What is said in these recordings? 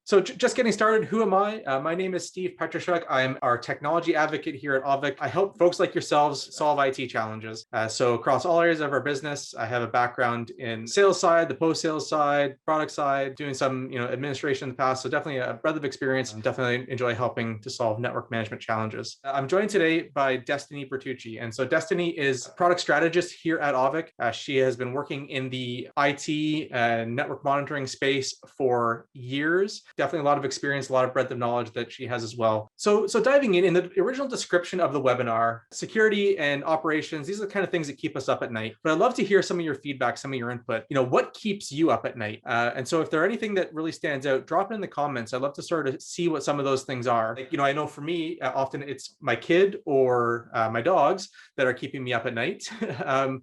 So just getting started, who am I? My name is Steve Petryschuk. I'm our technology advocate here at Auvik. I help folks like yourselves solve IT challenges. So across all areas of our business, I have a background in sales side, the post-sales side, product side, doing some administration in the past. So definitely a breadth of experience. Definitely enjoy helping to solve network management challenges. I'm joined today by Destiny Bertucci. And so Destiny is product strategist here at Auvik. She has been working in the IT and network monitoring space for years. Definitely a lot of experience, a lot of breadth of knowledge that she has as well. So diving in the original description of the webinar, security and operations, these are the kind of things that keep us up at night. But I'd love to hear some of your feedback, some of your input. What keeps you up at night? And so if there are anything that really stands out, drop it in the comments. I'd love to sort of see what some of those things are. I know for me, often it's my kid or my dogs that are keeping me up at night.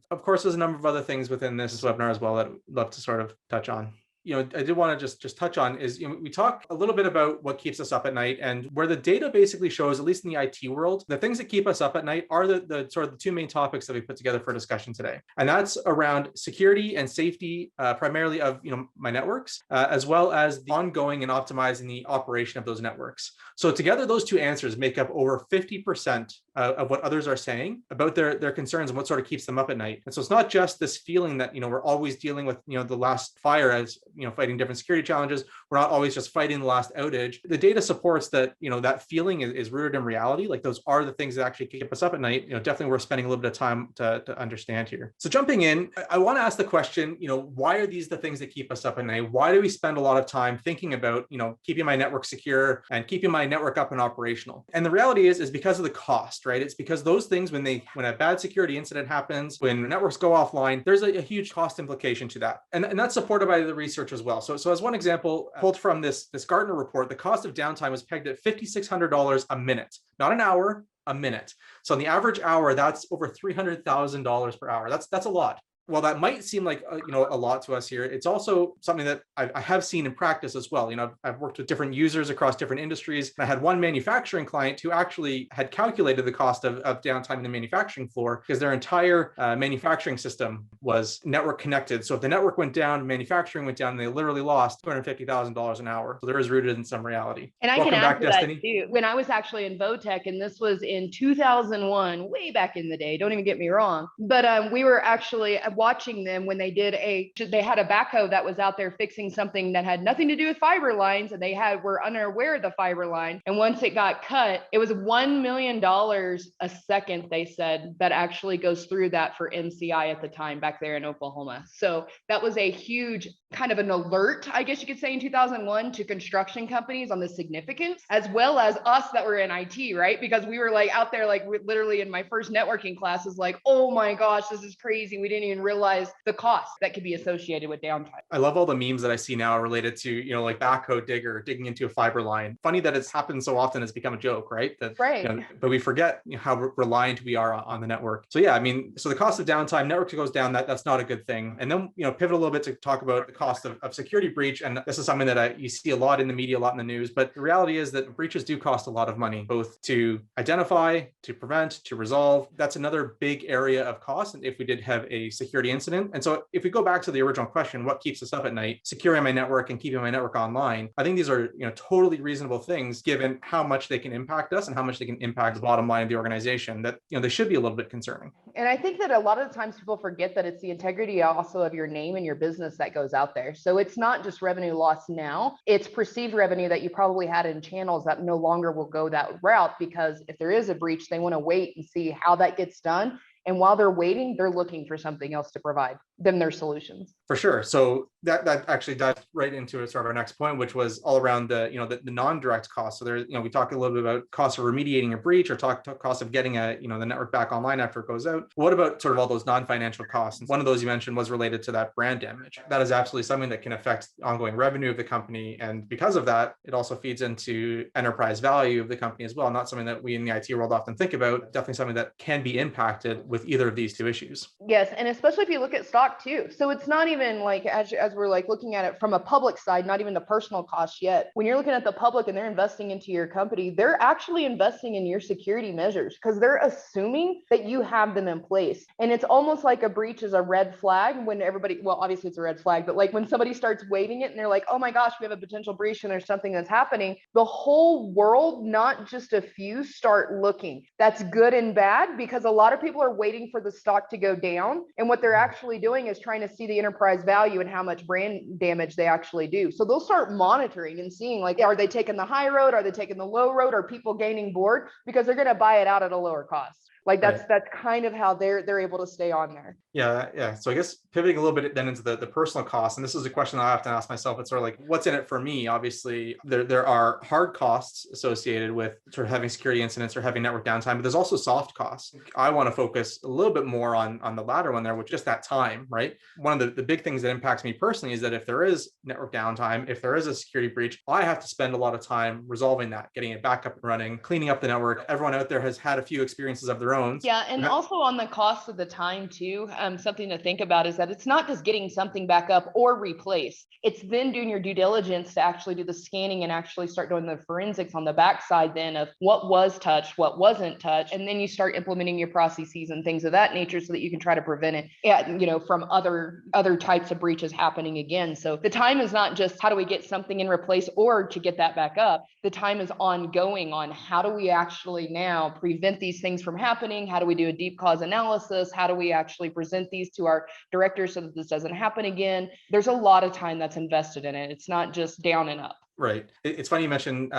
Of course, there's a number of other things within this webinar as well that I'd love to sort of touch on. I did want to just touch on is, we talk a little bit about what keeps us up at night, and where the data basically shows, at least in the IT world, the things that keep us up at night are the sort of the two main topics that we put together for discussion today. And that's around security and safety, primarily of, my networks, as well as the ongoing and optimizing the operation of those networks. So together, those two answers make up over 50% of what others are saying about their concerns and what sort of keeps them up at night. And so it's not just this feeling that, we're always dealing with, the last fire as, fighting different security challenges. We're not always just fighting the last outage. The data supports that, that feeling is rooted in reality. Like those are the things that actually keep us up at night. Definitely worth spending a little bit of time to understand here. So jumping in, I want to ask the question, why are these the things that keep us up at night? Why do we spend a lot of time thinking about, keeping my network secure and keeping my network up and operational? And the reality is because of the cost, right? It's because those things, when a bad security incident happens, when networks go offline, there's a huge cost implication to that. And that's supported by the research as well. So as one example, pulled from this Gartner report, the cost of downtime was pegged at $5,600 a minute, not an hour, a minute. So on the average hour, that's over $300,000 per hour. That's a lot. While that might seem like a lot to us here, it's also something that I have seen in practice as well. I've worked with different users across different industries. I had one manufacturing client who actually had calculated the cost of downtime in the manufacturing floor because their entire manufacturing system was network connected. So if the network went down, manufacturing went down, they literally lost $250,000 an hour. So there is rooted in some reality. And I Welcome can add back, to Destiny. that too. When I was actually in Votech, and this was in 2001, way back in the day, don't even get me wrong, but we were actually watching them when they had a backhoe that was out there fixing something that had nothing to do with fiber lines, and they were unaware of the fiber line. And once it got cut, it was $1 million a second, they said, that actually goes through that for MCI at the time back there in Oklahoma. So that was a huge kind of an alert, I guess you could say, in 2001 to construction companies on the significance, as well as us that were in IT, right? Because we were like out there, like literally in my first networking class is like, oh my gosh, this is crazy. We didn't even realize the cost that could be associated with downtime. I love all the memes that I see now related to, like backhoe digger digging into a fiber line. Funny that it's happened so often, it's become a joke, right? Right. But we forget how reliant we are on the network. So yeah, so the cost of downtime, network goes down, that's not a good thing. And then, pivot a little bit to talk about the cost of security breach. And this is something that you see a lot in the media, a lot in the news, but the reality is that breaches do cost a lot of money, both to identify, to prevent, to resolve. That's another big area of cost. And if we did have a security incident. And so if we go back to the original question, what keeps us up at night? Securing my network and keeping my network online. I think these are, totally reasonable things given how much they can impact us and how much they can impact the bottom line of the organization, that, they should be a little bit concerning. And I think that a lot of the times people forget that it's the integrity also of your name and your business that goes out there. So it's not just revenue loss now, it's perceived revenue that you probably had in channels that no longer will go that route, because if there is a breach, they want to wait and see how that gets done. And while they're waiting, they're looking for something else to provide them their solutions. For sure. So that actually dives right into sort of our next point, which was all around the non-direct costs. So there, we talk a little bit about cost of remediating a breach, or talk cost of getting the network back online after it goes out. What about sort of all those non-financial costs? And one of those you mentioned was related to that brand damage. That is absolutely something that can affect ongoing revenue of the company. And because of that, it also feeds into enterprise value of the company as well. Not something that we in the IT world often think about, definitely something that can be impacted with either of these two issues. Yes. And especially if you look at stock stock too. So it's not even like, as we're like looking at it from a public side, not even the personal cost yet. When you're looking at the public and they're investing into your company, they're actually investing in your security measures because they're assuming that you have them in place. And it's almost like a breach is a red flag when everybody, well, obviously it's a red flag, but like when somebody starts waving it and they're like, oh my gosh, we have a potential breach and there's something that's happening, the whole world, not just a few, start looking. That's good and bad because a lot of people are waiting for the stock to go down. And what they're actually doing is trying to see the enterprise value and how much brand damage they actually do. So they'll start monitoring and seeing like, are they taking the high road? Are they taking the low road? Are people gaining board? Because they're going to buy it out at a lower cost. Like that's kind of how they're able to stay on there. Yeah. So I guess pivoting a little bit then into the personal costs, and this is a question I have to ask myself. It's sort of like, what's in it for me? Obviously, there are hard costs associated with sort of having security incidents or having network downtime, but there's also soft costs. I want to focus a little bit more on the latter one there, with just that time, right? One of the big things that impacts me personally is that if there is network downtime, if there is a security breach, I have to spend a lot of time resolving that, getting it back up and running, cleaning up the network. Everyone out there has had a few experiences of their own. Yeah, and also on the cost of the time too, something to think about is that it's not just getting something back up or replace. It's then doing your due diligence to actually do the scanning and actually start doing the forensics on the backside then of what was touched, what wasn't touched, and then you start implementing your processes and things of that nature so that you can try to prevent it, from other types of breaches happening again. So the time is not just how do we get something in replace or to get that back up. The time is ongoing on how do we actually now prevent these things from happening? How do we do a deep cause analysis? How do we actually present these to our directors so that this doesn't happen again? There's a lot of time that's invested in it. It's not just down and up. Right. It's funny you mentioned,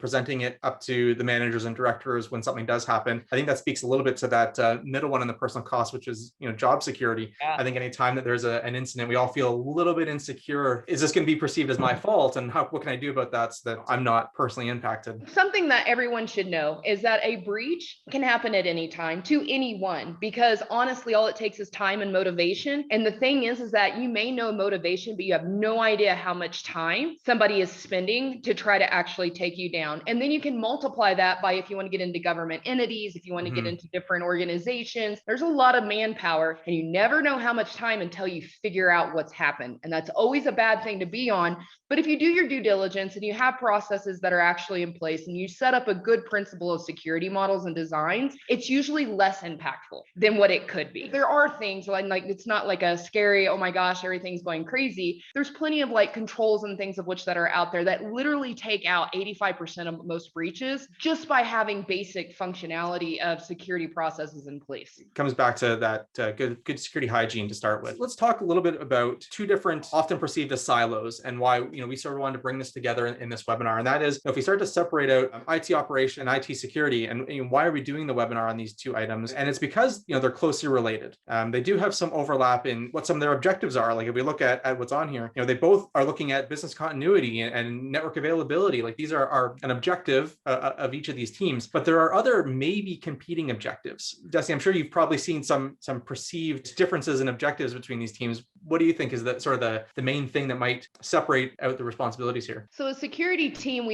presenting it up to the managers and directors when something does happen. I think that speaks a little bit to that middle one in the personal cost, which is, job security. Yeah. I think anytime that there's an incident, we all feel a little bit insecure. Is this going to be perceived as my fault? And what can I do about that so that I'm not personally impacted? Something that everyone should know is that a breach can happen at any time to anyone, because honestly, all it takes is time and motivation. And the thing is that you may know motivation, but you have no idea how much time somebody is spending to try to actually take you down. And then you can multiply that by if you want to get into government entities, if you want to get into different organizations, there's a lot of manpower and you never know how much time until you figure out what's happened. And that's always a bad thing to be on. But if you do your due diligence and you have processes that are actually in place and you set up a good principle of security models and designs, it's usually less impactful than what it could be. There are things like it's not like a scary, oh my gosh, everything's going crazy. There's plenty of like controls and things of which that are out there that literally take out 85% of most breaches just by having basic functionality of security processes in place. It comes back to that good security hygiene to start with. Let's talk a little bit about two different, often perceived as silos, and why we sort of wanted to bring this together in this webinar. And that is, if we start to separate out IT operation and IT security, and why are we doing the webinar on these two items? And it's because they're closely related. They do have some overlap in what some of their objectives are. Like if we look at what's on here, they both are looking at business continuity and network availability. Like these are an objective of each of these teams, but there are other maybe competing objectives. Desi, I'm sure you've probably seen some perceived differences in objectives between these teams. What do you think is the sort of the main thing that might separate out the responsibilities here? So a security team,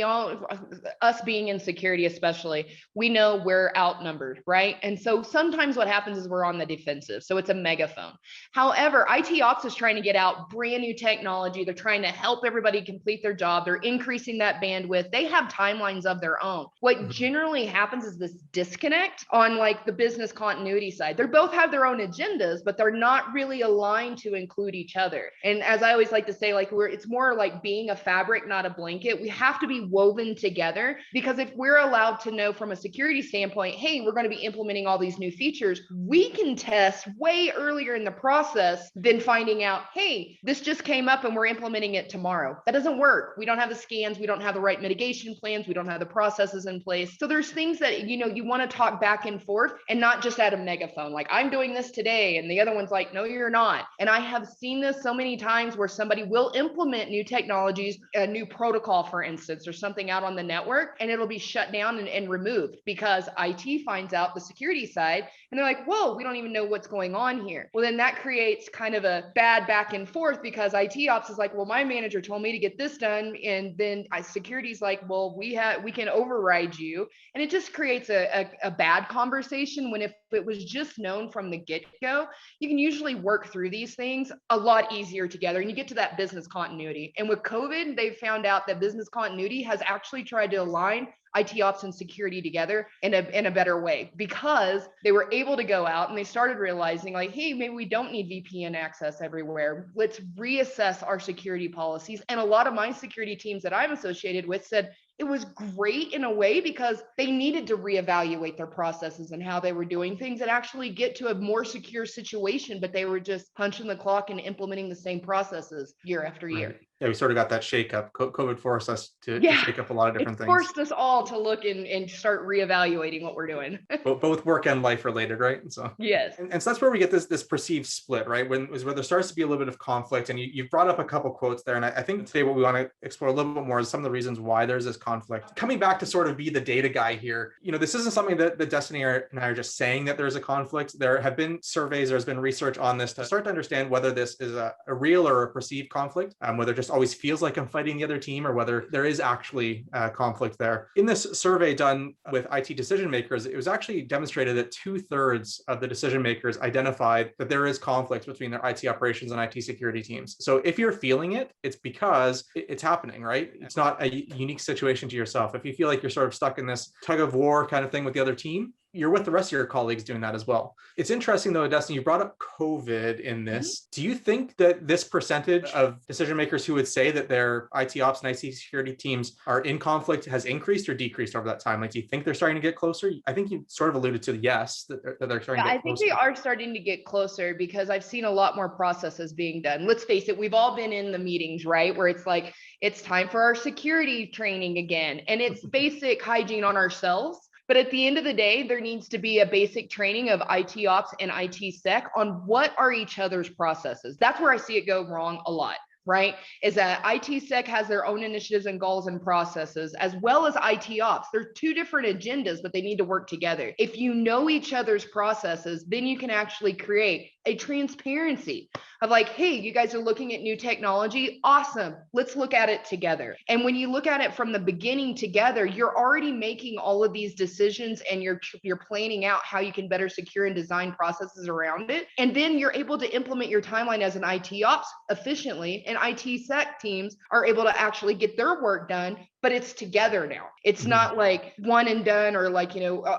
us being in security especially, we know we're outnumbered, right? And so sometimes what happens is we're on the defensive. So it's a megaphone. However, IT ops is trying to get out brand new technology. They're trying to help everybody complete their job. They're increasing that bandwidth. They have timelines of their own. What generally happens is this disconnect on like the business continuity side. They both have their own agendas, but they're not really aligned to include each other. And as I always like to say, like it's more like being a fabric, not a blanket. We have to be woven together, because if we're allowed to know from a security standpoint, hey, we're going to be implementing all these new features, we can test way earlier in the process than finding out, hey, this just came up and we're implementing it tomorrow. That doesn't work. We don't have the scans. We don't have the right mitigation plans. We don't have the processes in place. So there's things that, you want to talk back and forth and not just at a megaphone. Like I'm doing this today and the other one's like, no, you're not. And I have seen this so many times where somebody will implement new technologies, a new protocol, for instance, or something out on the network, and it'll be shut down and removed because IT finds out the security side and they're like, whoa, we don't even know what's going on here. Well, then that creates kind of a bad back and forth, because IT ops is like, well, my manager told me to get this done. And then security's like, well, we can override you. And it just creates a bad conversation, when if it was just known from the get-go, you can usually work through these things a lot easier together, and you get to that business continuity. And with COVID, they found out that business continuity has actually tried to align IT ops and security together in a better way, because they were able to go out and they started realizing like, hey, maybe we don't need VPN access everywhere. Let's reassess our security policies. And a lot of my security teams that I'm associated with said, it was great in a way because they needed to reevaluate their processes and how they were doing things and actually get to a more secure situation, but they were just punching the clock and implementing the same processes year after year. Right. Yeah, we sort of got that shakeup. COVID forced us to shake up a lot of different things. Forced us all to look and start reevaluating what we're doing. Both work and life related, right? So yes. And so that's where we get this perceived split, right? Where there starts to be a little bit of conflict. And you've brought up a couple quotes there. And I think today what we want to explore a little bit more is some of the reasons why there's this conflict. Coming back to sort of be the data guy here, this isn't something that Destiny and I are just saying that there's a conflict. There have been surveys, there's been research on this to start to understand whether this is a real or a perceived conflict, whether it just always feels like I'm fighting the other team or whether there is actually conflict there. In this survey done with IT decision makers, it was actually demonstrated that 2/3 of the decision makers identified that there is conflict between their IT operations and IT security teams. So if you're feeling it, it's because it's happening, right? It's not a unique situation to yourself. If you feel like you're sort of stuck in this tug of war kind of thing with the other team, you're with the rest of your colleagues doing that as well. It's interesting though, Destiny, you brought up COVID in this. Mm-hmm. Do you think that this percentage of decision makers who would say that their IT ops and IT security teams are in conflict has increased or decreased over that time? Like, do you think they're starting to get closer? I think you sort of alluded to yes, that they're starting to get closer. I think they are starting to get closer because I've seen a lot more processes being done. Let's face it, we've all been in the meetings, right? Where it's like, it's time for our security training again. And it's basic hygiene on ourselves. But at the end of the day, there needs to be a basic training of IT ops and IT sec on what are each other's processes. That's where I see it go wrong a lot, right? Is that IT sec has their own initiatives and goals and processes, as well as IT ops. They're two different agendas, but they need to work together. If you know each other's processes, then you can actually create a transparency of like, hey, you guys are looking at new technology. Awesome. Let's look at it together. And when you look at it from the beginning together, you're already making all of these decisions and you're planning out how you can better secure and design processes around it. And then you're able to implement your timeline as an IT ops efficiently, and IT sec teams are able to actually get their work done, but it's together now. It's not like one and done or like,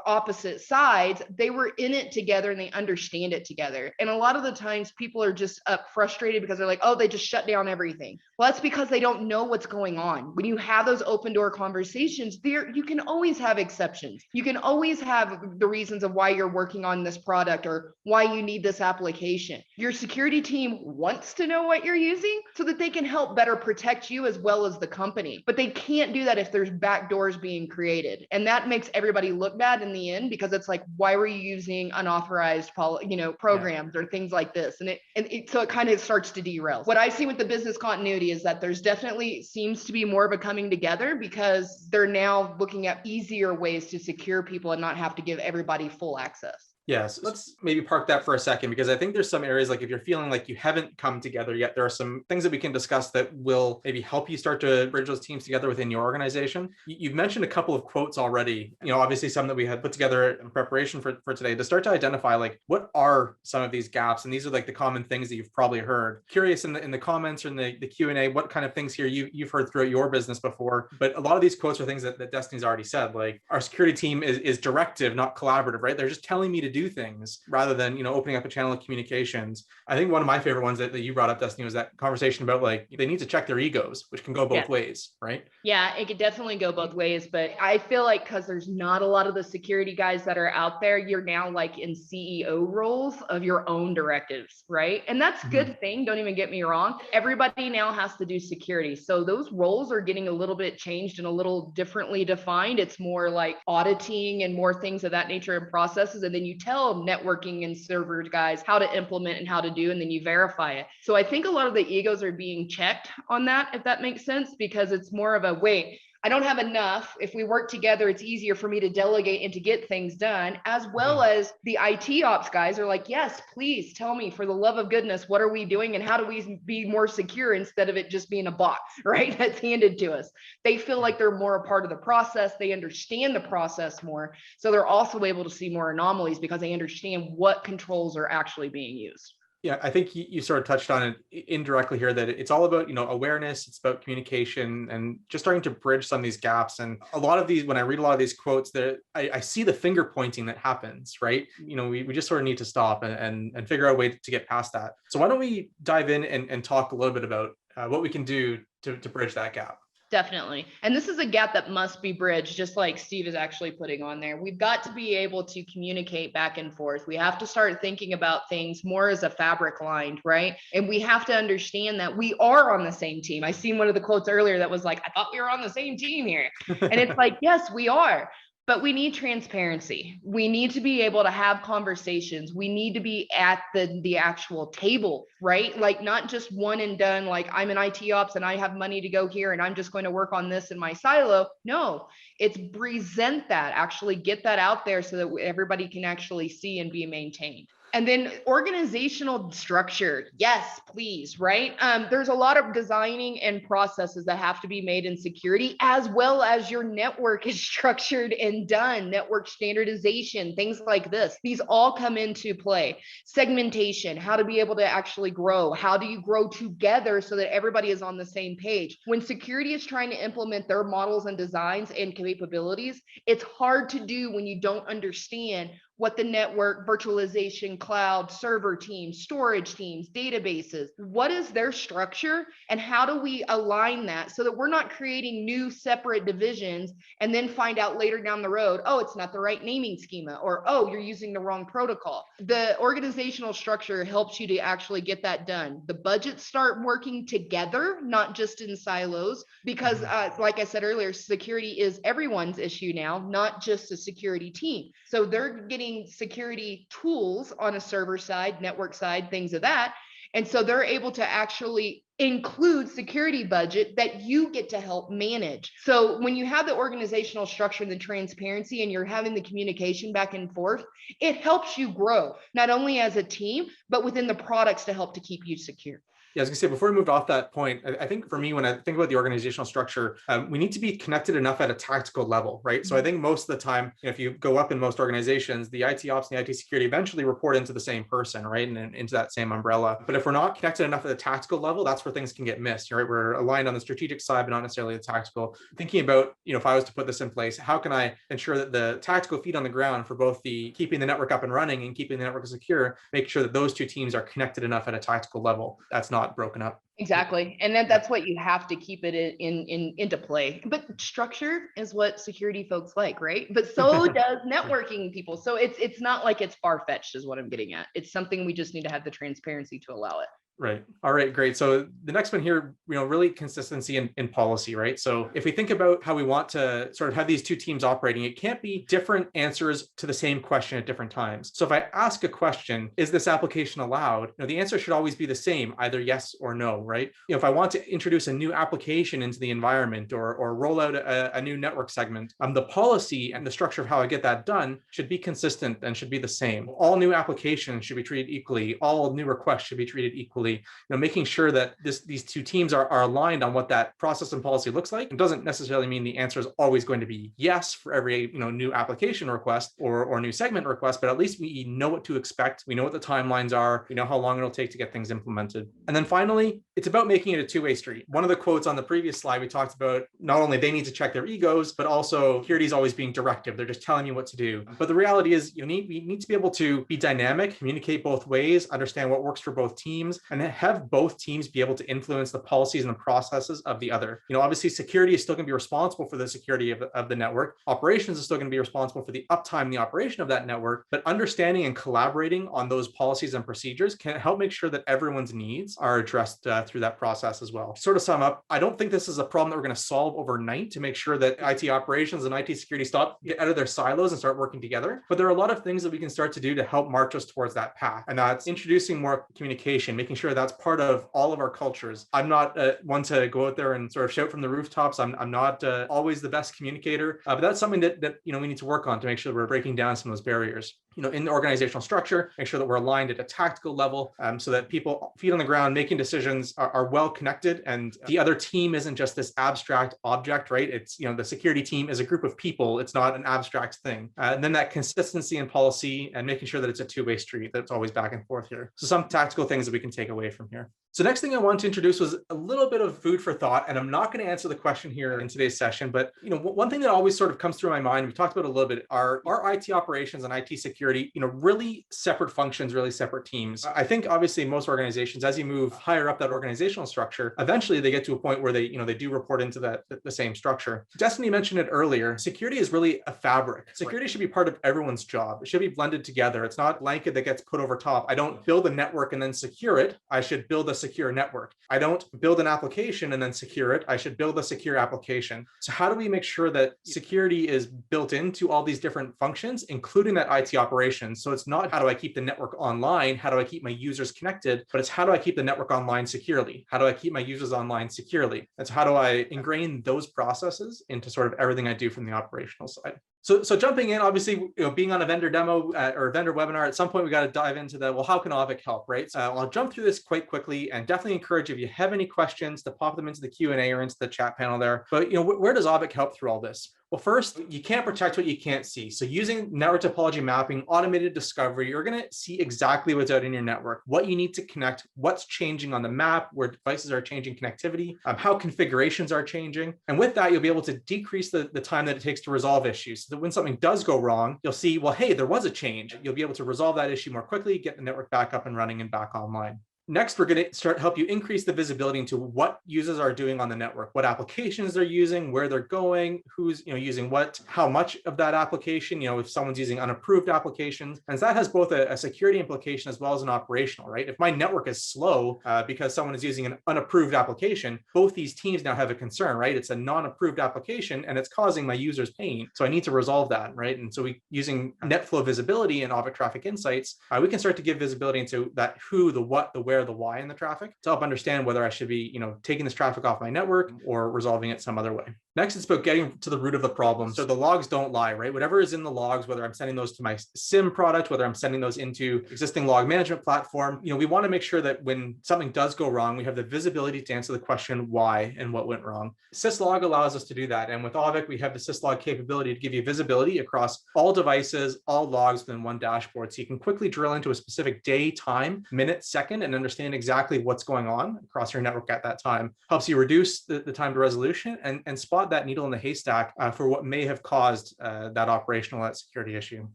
opposite sides. They were in it together and they understand it together. And a lot of the times people are just frustrated because they're like, oh, they just shut down everything. Well, that's because they don't know what's going on. When you have those open door conversations, you can always have exceptions. You can always have the reasons of why you're working on this product or why you need this application. Your security team wants to know what you're using so that they can help better protect you as well as the company. But they can't do that if there's back doors being created. And that makes everybody look bad in the end, because it's like, why were you using unauthorized programs or things like this? So it kind of starts to derail. What I see with the business continuity is that there's definitely seems to be more of a coming together because they're now looking at easier ways to secure people and not have to give everybody full access. Yes, let's maybe park that for a second, because I think there's some areas, like if you're feeling like you haven't come together yet, there are some things that we can discuss that will maybe help you start to bridge those teams together within your organization. You've mentioned a couple of quotes already, obviously some that we had put together in preparation for today to start to identify like what are some of these gaps. And these are like the common things that you've probably heard. Curious in the comments or in the Q&A, what kind of things here you've heard throughout your business before. But a lot of these quotes are things that Destiny's already said, like our security team is directive, not collaborative, right? They're just telling me to do things rather than opening up a channel of communications. I think one of my favorite ones that you brought up, Destiny, was that conversation about like they need to check their egos, which can go both ways, right? Yeah, it could definitely go both ways, but I feel like because there's not a lot of the security guys that are out there, you're now like in CEO roles of your own directives, right? And that's a good thing, don't even get me wrong. Everybody now has to do security, so those roles are getting a little bit changed and a little differently defined. It's more like auditing and more things of that nature and processes, and then you tell networking and servers guys how to implement and how to do, and then you verify it. So I think a lot of the egos are being checked on that, if that makes sense, because it's more of a wait, I don't have enough. If we work together, it's easier for me to delegate and to get things done, as well as the IT ops guys are like, yes, please tell me, for the love of goodness, what are we doing and how do we be more secure instead of it just being a box, right? That's handed to us. They feel like they're more a part of the process. They understand the process more. So they're also able to see more anomalies because they understand what controls are actually being used. Yeah, I think you sort of touched on it indirectly here, that it's all about, awareness, it's about communication and just starting to bridge some of these gaps. And a lot of these, when I read a lot of these quotes, that I see the finger pointing that happens, right? We just sort of need to stop and figure out a way to get past that. So why don't we dive in and talk a little bit about what we can do to bridge that gap? Definitely. And this is a gap that must be bridged, just like Steve is actually putting on there. We've got to be able to communicate back and forth. We have to start thinking about things more as a fabric line, right? And we have to understand that we are on the same team. I seen one of the quotes earlier that was like, I thought we were on the same team here. And it's like, yes, we are. But we need transparency. We need to be able to have conversations. We need to be at the actual table, right? Like not just one and done, like I'm an IT ops and I have money to go here and I'm just going to work on this in my silo. No, it's present that, actually get that out there so that everybody can actually see and be maintained. And then organizational structure. Yes, please, right? There's a lot of designing and processes that have to be made in security, as well as your network is structured and done, network standardization, things like this. These all come into play. Segmentation, how to be able to actually grow. How do you grow together so that everybody is on the same page? When security is trying to implement their models and designs and capabilities, it's hard to do when you don't understand what the network, virtualization, cloud, server teams, storage teams, databases, what is their structure and how do we align that so that we're not creating new separate divisions and then find out later down the road, oh, it's not the right naming schema, or, oh, you're using the wrong protocol. The organizational structure helps you to actually get that done. The budgets start working together, not just in silos, because like I said earlier, security is everyone's issue now, not just a security team. So they're getting security tools on a server side, network side, things of that. And so they're able to actually include security budget that you get to help manage. So when you have the organizational structure and the transparency and you're having the communication back and forth, it helps you grow, not only as a team, but within the products to help to keep you secure. Yeah, I was gonna say, before we moved off that point, I think for me, when I think about the organizational structure, we need to be connected enough at a tactical level, right? So I think most of the time, if you go up in most organizations, the IT ops and the IT security eventually report into the same person, right? And into that same umbrella. But if we're not connected enough at the tactical level, that's where things can get missed, right? We're aligned on the strategic side, but not necessarily the tactical. Thinking about, if I was to put this in place, how can I ensure that the tactical feet on the ground for both the keeping the network up and running and keeping the network secure, make sure that those two teams are connected enough at a tactical level that's not broken up. Exactly. And that's what you have to keep it into play. But structure is what security folks like, right? But so does networking people. So it's not like it's far-fetched is what I'm getting at. It's something we just need to have the transparency to allow it. Right. All right, great. So the next one here, really consistency in policy, right? So if we think about how we want to sort of have these two teams operating, it can't be different answers to the same question at different times. So if I ask a question, is this application allowed? The answer should always be the same, either yes or no, right? If I want to introduce a new application into the environment or roll out a new network segment, the policy and the structure of how I get that done should be consistent and should be the same. All new applications should be treated equally. All new requests should be treated equally. Making sure that these two teams are aligned on what that process and policy looks like. It doesn't necessarily mean the answer is always going to be yes for every new application request or new segment request, but at least we know what to expect. We know what the timelines are. We know how long it'll take to get things implemented. And then finally, it's about making it a two-way street. One of the quotes on the previous slide, we talked about not only they need to check their egos, but also security is always being directive. They're just telling you what to do. But the reality is we need to be able to be dynamic, communicate both ways, understand what works for both teams, and have both teams be able to influence the policies and the processes of the other. Obviously security is still going to be responsible for the security of the network. Operations is still going to be responsible for the uptime and the operation of that network, but understanding and collaborating on those policies and procedures can help make sure that everyone's needs are addressed through that process as well. Sort of sum up, I don't think this is a problem that we're going to solve overnight to make sure that IT operations and IT security get out of their silos and start working together. But there are a lot of things that we can start to do to help march us towards that path. And that's introducing more communication, making sure sure that's part of all of our cultures. I'm not one to go out there and sort of shout from the rooftops. I'm not always the best communicator, but that's something that we need to work on to make sure that we're breaking down some of those barriers. In the organizational structure, make sure that we're aligned at a tactical level, so that people, feet on the ground, making decisions are well connected, and the other team isn't just this abstract object, right? It's, the security team is a group of people. It's not an abstract thing. And then that consistency in policy and making sure that it's a two-way street, that's always back and forth here. So some tactical things that we can take away from here. So next thing I want to introduce was a little bit of food for thought, and I'm not going to answer the question here in today's session, but one thing that always sort of comes through my mind, we talked about a little bit, are IT operations and IT security, really separate functions, really separate teams. I think obviously most organizations, as you move higher up that organizational structure, eventually they get to a point where they do report into the same structure. Destiny mentioned it earlier. Security is really a fabric. Security should be part of everyone's job. It should be blended together. It's not a blanket that gets put over top. I don't build a network and then secure it. I should build a secure network. I don't build an application and then secure it. I should build a secure application. So how do we make sure that security is built into all these different functions, including that IT operations? So it's not how do I keep the network online? How do I keep my users connected? But it's how do I keep the network online securely? How do I keep my users online securely? And so how do I ingrain those processes into sort of everything I do from the operational side? So jumping in, obviously, being on a vendor demo or a vendor webinar, at some point we got to dive into well, how can Auvik help, right? So I'll jump through this quite quickly, and definitely encourage, if you have any questions, to pop them into the Q&A or into the chat panel there. But where does Auvik help through all this? Well, first, you can't protect what you can't see. So using network topology mapping, automated discovery, you're going to see exactly what's out in your network, what you need to connect, what's changing on the map, where devices are changing connectivity, how configurations are changing. And with that, you'll be able to decrease the time that it takes to resolve issues. So that when something does go wrong, you'll see, well, hey, there was a change. You'll be able to resolve that issue more quickly, get the network back up and running and back online. Next, we're going to help you increase the visibility into what users are doing on the network, what applications they're using, where they're going, who's using what, how much of that application, if someone's using unapproved applications. And that has both a security implication as well as an operational, right? If my network is slow because someone is using an unapproved application, both these teams now have a concern, right? It's a non-approved application and it's causing my users pain. So I need to resolve that, right? And so using NetFlow visibility and Auvik Traffic Insights, we can start to give visibility into that who, the what, the where, the why in the traffic to help understand whether I should be, taking this traffic off my network or resolving it some other way. Next, it's about getting to the root of the problem. So the logs don't lie, right? Whatever is in the logs, whether I'm sending those to my SIM product, whether I'm sending those into existing log management platform, we want to make sure that when something does go wrong, we have the visibility to answer the question why and what went wrong. Syslog allows us to do that. And with Auvik, we have the Syslog capability to give you visibility across all devices, all logs within one dashboard. So you can quickly drill into a specific day, time, minute, second, and understand exactly what's going on across your network at that time. Helps you reduce the time to resolution and spot that needle in the haystack for what may have caused that operational, that security issue.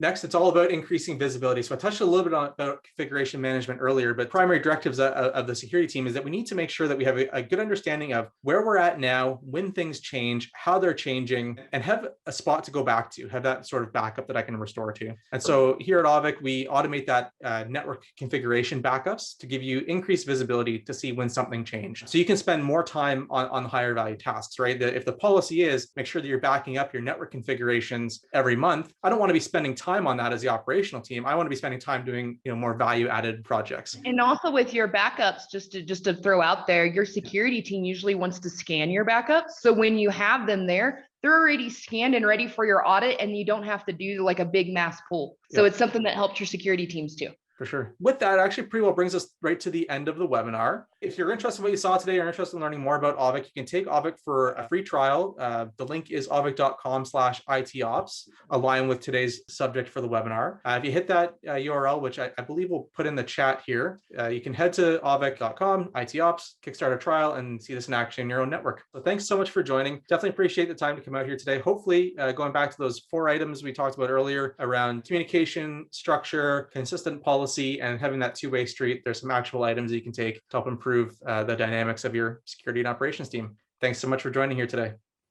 Next, it's all about increasing visibility. So I touched a little bit about configuration management earlier, but primary directives of the security team is that we need to make sure that we have a good understanding of where we're at now, when things change, how they're changing, and have a spot to go back to, have that sort of backup that I can restore to. And so here at Auvik, we automate that network configuration backups to give you increased visibility to see when something changed. So you can spend more time on higher value tasks, right? If the policy is make sure that you're backing up your network configurations every month, I don't want to be spending time on that as the operational team. I want to be spending time doing more value added projects. And also with your backups, just to throw out there, your security team usually wants to scan your backups. So when you have them there, they're already scanned and ready for your audit, and you don't have to do like a big mass pull. So It's something that helps your security teams too. For sure. With that, actually pretty well brings us right to the end of the webinar. If you're interested in what you saw today or interested in learning more about Auvik, you can take Auvik for a free trial. The link is auvik.com/itops, aligned with today's subject for the webinar. If you hit that URL, which I believe we'll put in the chat here, you can head to auvik.com, itops, kickstart a trial, and see this in action in your own network. So thanks so much for joining. Definitely appreciate the time to come out here today. Hopefully, going back to those 4 items we talked about earlier around communication, structure, consistent policy, and having that two-way street, there's some actual items that you can take to help improve the dynamics of your security and operations team. Thanks so much for joining here today.